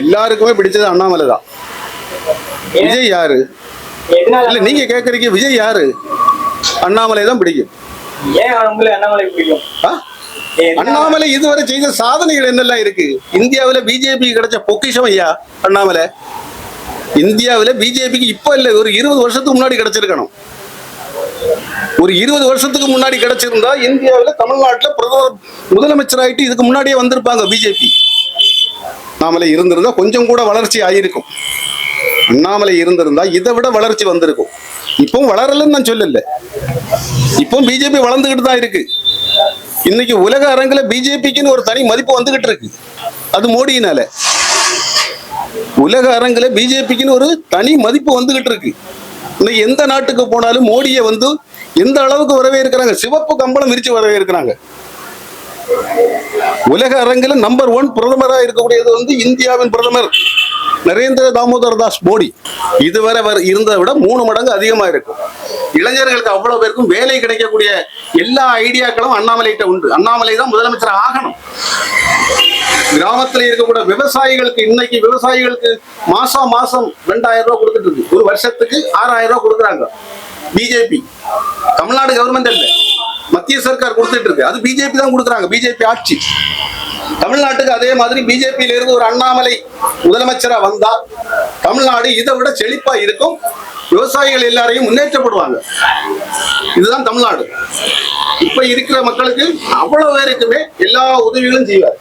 எல்லாருக்குமே பிடிச்சது அண்ணாமலை தான். விஜய் யாரு? இல்ல நீங்க கேக்குறீங்க விஜய் யாரு? அண்ணாமலை தான் பிடிக்கும். ஏன் அண்ணாமலை பிடிக்கும்? அண்ணாமலை இதுவரை செய்த சாதனைகள் என்னெல்லாம் இருக்கு? இந்தியாவில பிஜேபி கிடைச்ச பொக்கிஷம் ஐயா அண்ணாமலை. இந்தியாவில பிஜேபிக்கு இப்ப இல்ல, ஒரு 20 வருஷத்துக்கு முன்னாடி கிடைச்சிருக்கணும். ஒரு 20 வருஷத்துக்கு முன்னாடி கிடைச்சிருந்தா இந்தியாவில தமிழ்நாட்டுல பிரதமர் முதலமைச்சராயிட்டு இதுக்கு முன்னாடியே வந்திருப்பாங்க பிஜேபி. அண்ணாமலை இருந்திருந்தா கொஞ்சம் கூட வளர்ச்சி ஆயிருக்கும். அண்ணாமலை இருந்திருந்தா இதை விட வளர்ச்சி வந்திருக்கும். இப்பவும் வளரலன்னு நான் சொல்லல, இப்பவும் பிஜேபி வளர்ந்துகிட்டு தான் இருக்கு. இன்னைக்கு உலக அரங்குல பிஜேபிக்குன்னு ஒரு தனி மதிப்பு வந்துகிட்டு இருக்கு. அது மோடியினால உலக அரங்குல பிஜேபிக்குன்னு ஒரு தனி மதிப்பு வந்துகிட்டு இருக்கு. இன்னைக்கு எந்த நாட்டுக்கு போனாலும் மோடியை வந்து எந்த அளவுக்கு வரவேற்கிறாங்க, சிவப்பு கம்பளம் விரிச்சு வரவேற்கிறாங்க. உலக அரங்கில நம்பர் 1 பிரதமராக இருக்கக்கூடியது வந்து இந்தியாவின் பிரதமர் நரேந்திர தாமோதர் தாஸ் மோடி. இதுவரை இருந்ததை விட 3 மடங்கு அதிகமா இருக்கும். இளைஞர்களுக்கு அவ்வளவு பேருக்கும் வேலை கிடைக்கக்கூடிய எல்லா ஐடியாக்களும் அண்ணாமலைகிட்ட உண்டு. அண்ணாமலை தான் முதலமைச்சர் ஆகணும். கிராமத்துல இருக்கக்கூடிய விவசாயிகளுக்கு இன்னைக்கு விவசாயிகளுக்கு மாசம் 2000 ரூபாய் கொடுத்துட்டு இருக்கு. ஒரு வருஷத்துக்கு 6000 ரூபாய் கொடுக்குறாங்க பிஜேபி. தமிழ்நாடு கவர்மெண்ட் இல்ல, மத்திய சர்க்கார் கொடுத்துட்டு இருக்கு. அது பிஜேபி தான் கொடுக்குறாங்க, பிஜேபி ஆட்சி. தமிழ்நாட்டுக்கு அதே மாதிரி பிஜேபியில இருந்து ஒரு அண்ணாமலை முதலமைச்சரா வந்தா தமிழ்நாடு இதை விட செழிப்பா இருக்கும். விவசாயிகள் எல்லாரையும் முன்னேற்றப்படுவாங்க. இதுதான் தமிழ்நாடு. இப்ப இருக்கிற மக்களுக்கு அவ்வளவு பேருக்குமே எல்லா உதவிகளும் செய்வார்.